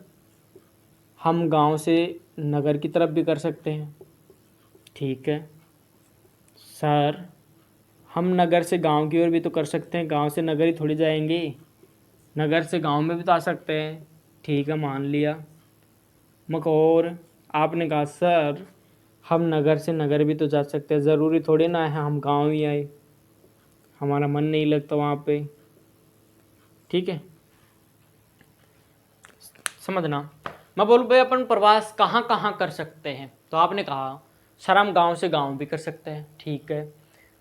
हम गांव से नगर की तरफ भी कर सकते हैं। ठीक है सर, हम नगर से गांव की ओर भी तो कर सकते हैं, गांव से नगर ही थोड़ी जाएंगे, नगर से गांव में भी तो आ सकते हैं। ठीक है, मान लिया। मकोर, आपने कहा सर हम नगर से नगर भी तो जा सकते हैं, ज़रूरी थोड़ी ना है हम गांव ही आए, हमारा मन नहीं लगता वहाँ पे। ठीक है, समझना। मैं बोलूँ भाई अपन प्रवास कहाँ कहाँ कर सकते हैं, तो आपने कहा सर हम गांव से गांव भी कर सकते हैं। ठीक है,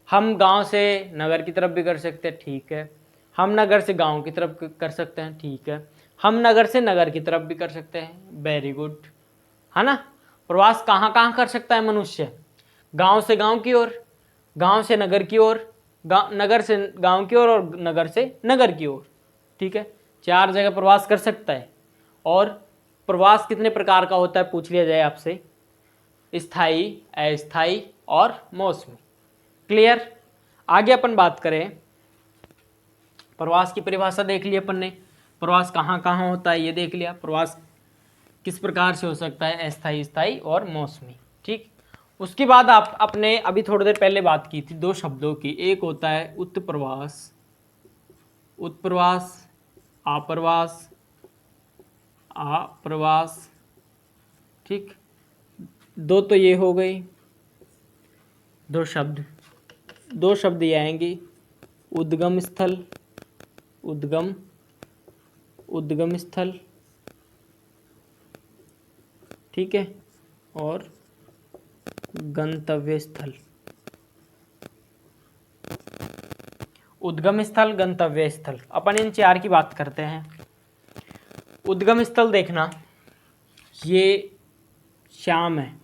हम गांव से नगर की तरफ भी कर सकते हैं। ठीक है, हम नगर से गांव की तरफ कर सकते हैं। ठीक है, हम नगर से नगर की तरफ भी कर सकते हैं। वेरी गुड, है ना। प्रवास कहाँ कहाँ कर सकता है मनुष्य, गांव से गांव की ओर, गांव से नगर की ओर, नगर से गांव की ओर और नगर से नगर की ओर। ठीक है, 4 जगह प्रवास कर सकता है। और प्रवास कितने प्रकार का होता है पूछ लिया जाए आपसे, स्थायी, अस्थायी और मौसमी। क्लियर। आगे अपन बात करें, प्रवास की परिभाषा देख ली अपन ने, प्रवास कहाँ कहाँ होता है ये देख लिया, प्रवास किस प्रकार से हो सकता है, अस्थायी, स्थायी और मौसमी। ठीक, उसके बाद आप अपने अभी थोड़ी देर पहले बात की थी 2 शब्दों की, एक होता है उत्प्रवास, उत्प्रवास, आप्रवास, आप्रवास। ठीक, 2 तो ये हो गई, 2 शब्द, 2 शब्द ये आएंगे, उद्गम स्थल, उद्गम, उद्गम स्थल। ठीक है, और गंतव्य स्थल, उद्गम स्थल, गंतव्य स्थल। अपन इन 4 की बात करते हैं। उद्गम स्थल देखना, ये श्याम है,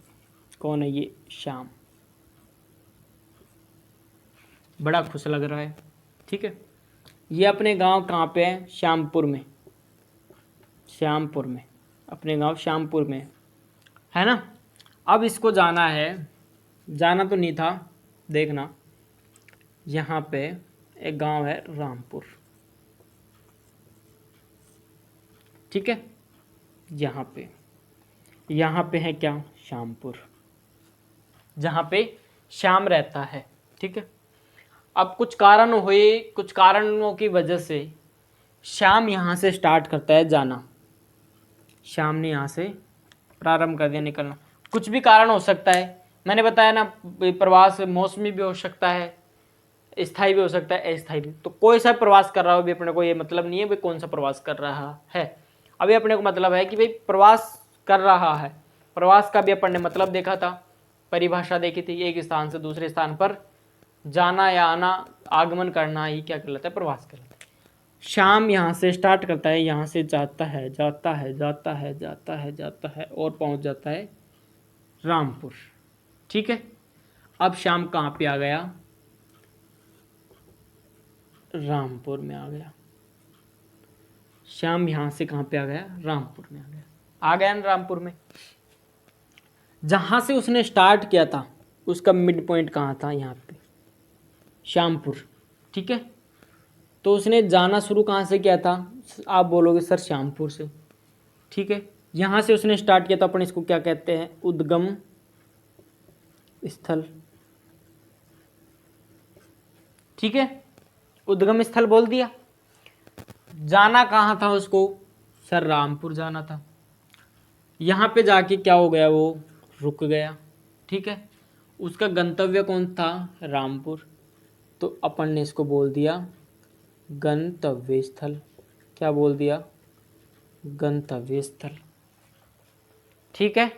कौन है ये, श्याम, बड़ा खुश लग रहा है। ठीक है, ये अपने गांव कहाँ पे है, श्यामपुर में, श्यामपुर में, अपने गांव श्यामपुर में है ना। अब इसको जाना है, जाना तो नहीं था, देखना यहाँ पे एक गांव है रामपुर। ठीक है, यहाँ पे है क्या, श्यामपुर, जहाँ पे श्याम रहता है। ठीक है, अब कुछ कारण हुए, कुछ कारणों की वजह से श्याम यहाँ से स्टार्ट करता है जाना, श्याम ने यहाँ से प्रारंभ कर दिया निकलना। कुछ भी कारण हो सकता है, मैंने बताया ना, प्रवास मौसमी भी हो सकता है, स्थायी भी हो सकता है, अस्थायी भी। तो कोई सा प्रवास कर रहा हो भी अपने को ये मतलब नहीं है भाई कौन सा प्रवास कर रहा है, अभी अपने को मतलब है कि भाई प्रवास कर रहा है। प्रवास का भी अपन ने मतलब देखा था, परिभाषा देखी थी, एक स्थान से दूसरे स्थान पर जाना या आना, आगमन करना ही क्या कहलाता है, प्रवास कहलाता है। शाम यहाँ से स्टार्ट करता है, यहाँ से जाता है, जाता है, जाता है, जाता है, जाता है और पहुँच जाता है रामपुर। ठीक है, अब शाम कहाँ पे आ गया, रामपुर में आ गया। श्याम यहाँ से कहाँ पे आ गया, रामपुर में आ गया ना रामपुर में। जहाँ से उसने स्टार्ट किया था उसका मिड पॉइंट कहाँ था, यहाँ पे श्यामपुर। ठीक है, तो उसने जाना शुरू कहाँ से किया था, आप बोलोगे सर श्यामपुर से। ठीक है, यहाँ से उसने स्टार्ट किया था, अपन इसको क्या कहते हैं, उद्गम स्थल। ठीक है, उद्गम स्थल बोल दिया। जाना कहाँ था उसको, सर रामपुर जाना था। यहाँ पे जाके क्या हो गया, वो रुक गया। ठीक है, उसका गंतव्य कौन था, रामपुर, तो अपन ने इसको बोल दिया गंतव्य स्थल। क्या बोल दिया, गंतव्य स्थल। ठीक है,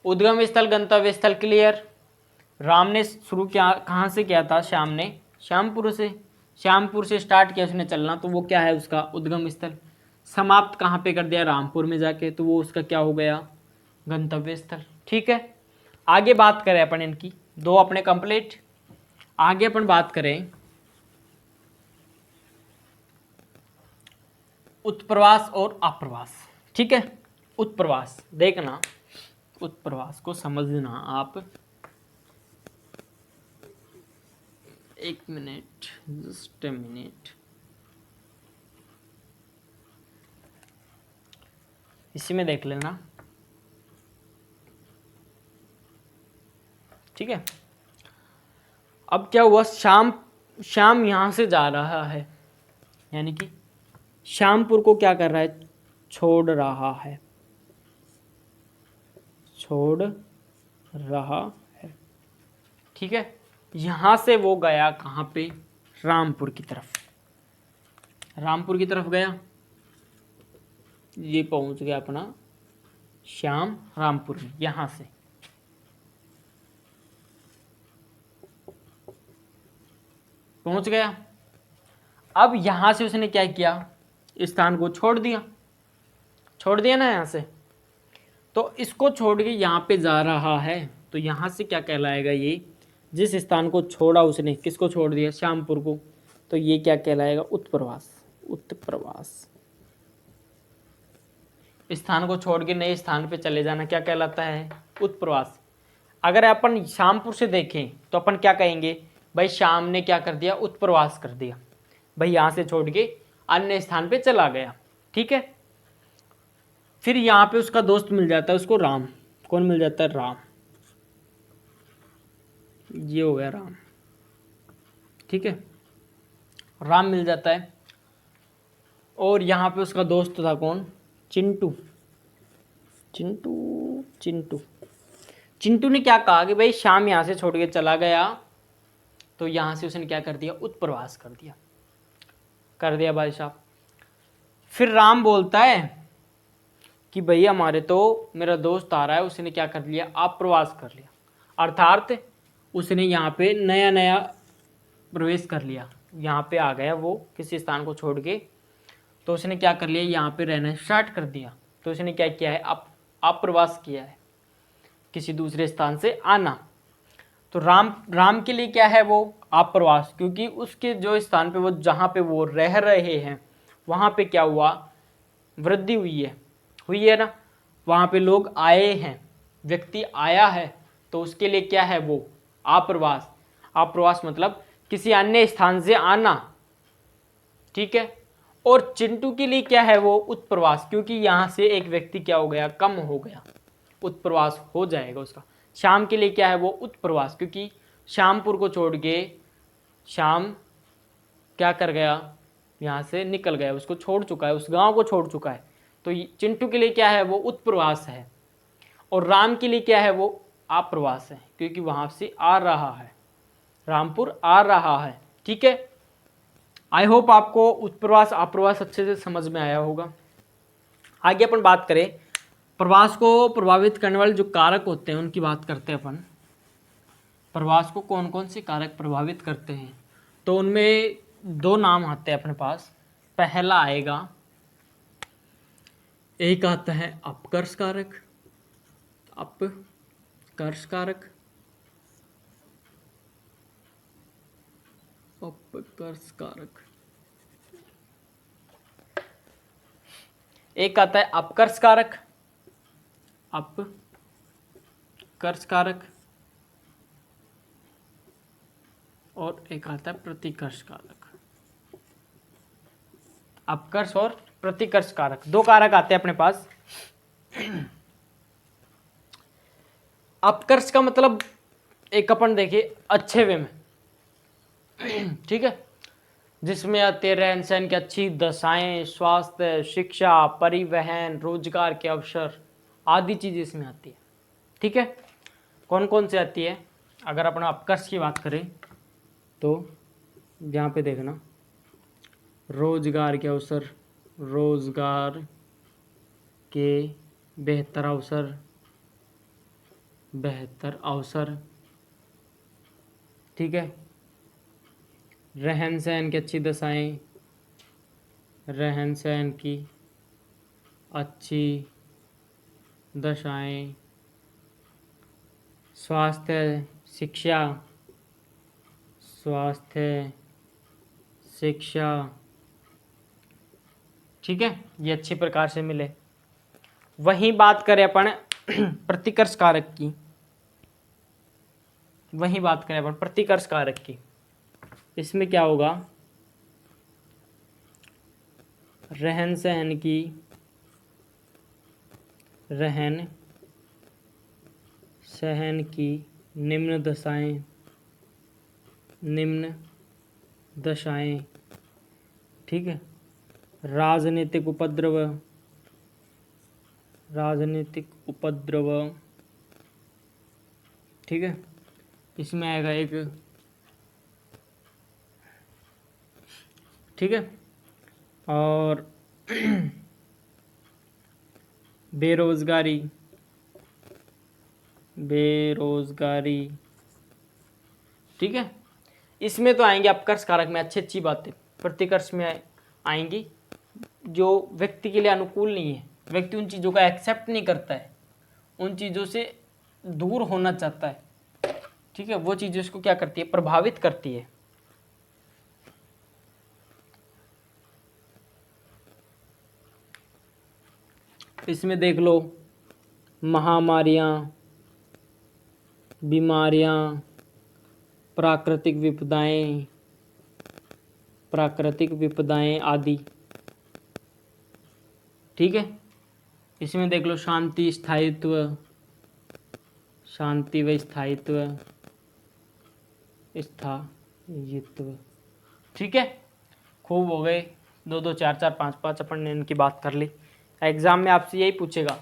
उद्गम स्थल गंतव्य स्थल क्लियर। राम ने शुरू किया कहाँ से किया था, श्याम ने श्यामपुर से, श्यामपुर से स्टार्ट किया उसने चलना, तो वो क्या है उसका उद्गम स्थल। समाप्त कहाँ पे कर दिया, रामपुर में जाके, तो वो उसका क्या हो गया, गंतव्य स्थल। ठीक है, आगे बात करें अपन इनकी, दो अपने कंप्लीट। आगे अपन बात करें उत्प्रवास और अप्रवास। ठीक है, उत्प्रवास देखना, उत्प्रवास को समझना आप। एक मिनट, जस्ट ए मिनट, इसी में देख लेना। ठीक है, अब क्या हुआ, श्याम यहां से जा रहा है, यानी कि श्यामपुर को क्या कर रहा है, छोड़ रहा है, छोड़ रहा है। ठीक है, यहां से वो गया कहां पे, रामपुर की तरफ, रामपुर की तरफ गया, ये पहुंच गया अपना श्याम रामपुर में, यहां से पहुंच गया। अब यहां से उसने क्या किया, स्थान को छोड़ दिया, छोड़ दिया ना यहां से, तो इसको छोड़ के यहां पे जा रहा है, तो यहां से क्या कहलाएगा, ये जिस स्थान को छोड़ा उसने, किसको छोड़ दिया, श्यामपुर को, तो ये क्या कहलाएगा, उत्प्रवास। उत्प्रवास, स्थान को छोड़ के नए स्थान पे चले जाना क्या कहलाता है, उत्प्रवास। अगर अपन श्यामपुर से देखें तो अपन क्या कहेंगे, भाई श्याम ने क्या कर दिया, उत्प्रवास कर दिया, भाई यहां से छोड़ के अन्य स्थान पे चला गया। ठीक है, फिर यहाँ पे उसका दोस्त मिल जाता है उसको, राम। कौन मिल जाता है, राम, ये हो गया राम। ठीक है, राम मिल जाता है, और यहाँ पे उसका दोस्त था कौन, चिंटू। चिंटू चिंटू चिंटू ने क्या कहा कि भाई श्याम यहाँ से छोड़ के चला गया, तो यहाँ से उसने क्या कर दिया, उत्प्रवास कर दिया भाई साहब। फिर राम बोलता है कि भाई हमारे तो मेरा दोस्त आ रहा है, उसने क्या कर लिया, अप्रवास कर लिया, अर्थात उसने यहाँ पे नया नया प्रवेश कर लिया, यहाँ पे आ गया वो किसी स्थान को छोड़ के, तो उसने क्या कर लिया, यहाँ पे रहना स्टार्ट कर दिया, तो उसने क्या किया है, अप्रवास किया है, किसी दूसरे स्थान से आना। तो राम के लिए क्या है, वो अप्रवास, क्योंकि उसके जो स्थान पे वो, जहाँ पे वो रह रहे हैं, वहाँ पे क्या हुआ, वृद्धि हुई है ना, वहाँ पे लोग आए हैं, व्यक्ति आया है, तो उसके लिए क्या है, वो अप्रवास। अप्रवास मतलब किसी अन्य स्थान से आना। ठीक है, और चिंटू के लिए क्या है, वो उत्प्रवास, क्योंकि यहाँ से एक व्यक्ति क्या हो गया, कम हो गया, उत्प्रवास हो जाएगा उसका। श्याम के लिए क्या है, वो उत्प्रवास, क्योंकि श्यामपुर को छोड़ के श्याम क्या कर गया, यहाँ से निकल गया, उसको छोड़ चुका है, उस गांव को छोड़ चुका है, तो चिंटू के लिए क्या है, वो उत्प्रवास है। और राम के लिए क्या है, वो अप्रवास है, क्योंकि वहां से आ रहा है, रामपुर आ रहा है। ठीक है, आई होप आपको उत्प्रवास अप्रवास अच्छे से समझ में आया होगा। आगे अपन बात करें, प्रवास को प्रभावित करने वाले जो कारक होते हैं उनकी बात करते हैं अपन। प्रवास को कौन कौन से कारक प्रभावित करते हैं, तो उनमें दो नाम आते हैं अपने पास। पहला आएगा, एक आता है अपकर्ष कारक, अपकर्ष कारक, अपकर्ष कारक। एक आता है अपकर्ष कारक, अपकर्ष कारक, और एक आता है प्रतिकर्ष कारक। अपकर्ष और प्रतिकर्ष कारक, दो कारक आते हैं अपने पास। अपकर्ष का मतलब एक अपन देखिए अच्छे वे में, ठीक है, जिसमें आते हैं रहन सहन की अच्छी दशाएं, स्वास्थ्य, शिक्षा, परिवहन, रोजगार के अवसर आदि चीज़ें इसमें आती है। ठीक है, कौन कौन से आती है? अगर अपना अपकर्ष की बात करें तो यहाँ पे देखना, रोजगार के अवसर, रोजगार के बेहतर अवसर, बेहतर अवसर। ठीक है, रहन सहन की अच्छी दशाएं, रहन सहन की अच्छी दशाएं, स्वास्थ्य, शिक्षा, स्वास्थ्य, शिक्षा। ठीक है, ये अच्छी प्रकार से मिले। वहीं बात करें अपन प्रतिकर्ष कारक की, वहीं बात करें अपन प्रतिकर्ष कारक की, इसमें क्या होगा? रहन सहन की, रहन सहन की निम्न दशाएं, निम्न दशाएं। ठीक है, राजनीतिक उपद्रव, राजनीतिक उपद्रव। ठीक है, इसमें आएगा एक, ठीक है, और बेरोजगारी, बेरोजगारी। ठीक है, इसमें तो आएंगे अपकर्ष कारक में अच्छी अच्छी बातें, प्रतिकर्ष में आएंगी जो व्यक्ति के लिए अनुकूल नहीं है, व्यक्ति उन चीज़ों का एक्सेप्ट नहीं करता है, उन चीज़ों से दूर होना चाहता है। ठीक है, वो चीज़ उसको क्या करती है? प्रभावित करती है। इसमें देख लो, महामारियां, बीमारियां, प्राकृतिक विपदाएं, प्राकृतिक विपदाएं आदि। ठीक है, इसमें देख लो शांति, स्थायित्व, शांति व स्थायित्व, स्थायित्व। ठीक है, खूब हो गए, 2 2 4 4 5 5 अपन ने इनकी बात कर ली। एग्जाम में आपसे यही पूछेगा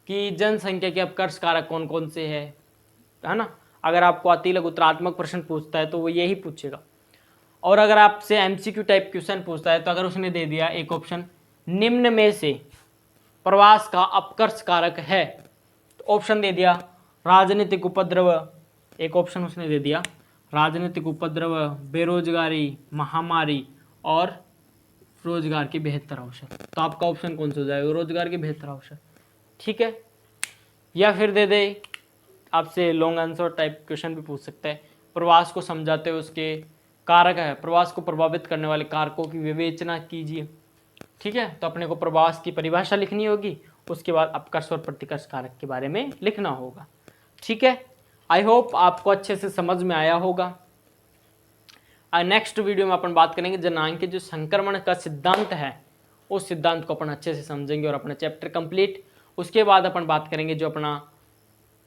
कि जनसंख्या के अपकर्ष कारक कौन कौन से है ना? अगर आपको अति लघुतरात्मक प्रश्न पूछता है तो वो यही पूछेगा। और अगर आपसे एमसीक्यू टाइप क्वेश्चन पूछता है तो अगर उसने दे दिया एक ऑप्शन, निम्न में से प्रवास का अपकर्ष कारक है, तो ऑप्शन दे दिया राजनीतिक उपद्रव, एक ऑप्शन उसने दे दिया राजनीतिक उपद्रव, बेरोजगारी, महामारी और रोजगार के बेहतर अवसर, तो आपका ऑप्शन कौन सा हो जाएगा? रोजगार के बेहतर अवसर। ठीक है, या फिर दे दे आपसे लॉन्ग आंसर टाइप क्वेश्चन भी पूछ सकता है, प्रवास को समझाते हुए उसके कारक है, प्रवास को प्रभावित करने वाले कारकों की विवेचना कीजिए। ठीक है, तो अपने को प्रवास की परिभाषा लिखनी होगी, उसके बाद अपकर्ष और प्रतिकर्ष कारक के बारे में लिखना होगा। ठीक है, आई होप आपको अच्छे से समझ में आया होगा। नेक्स्ट वीडियो में अपन बात करेंगे जनांक के जो संक्रमण का सिद्धांत है, उस सिद्धांत को अपन अच्छे से समझेंगे और अपना चैप्टर कंप्लीट। उसके बाद अपन बात करेंगे जो अपना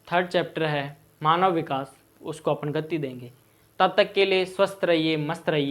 3rd चैप्टर है मानव विकास, उसको अपन गति देंगे। तब तक के लिए स्वस्थ रहिए, मस्त रहिए।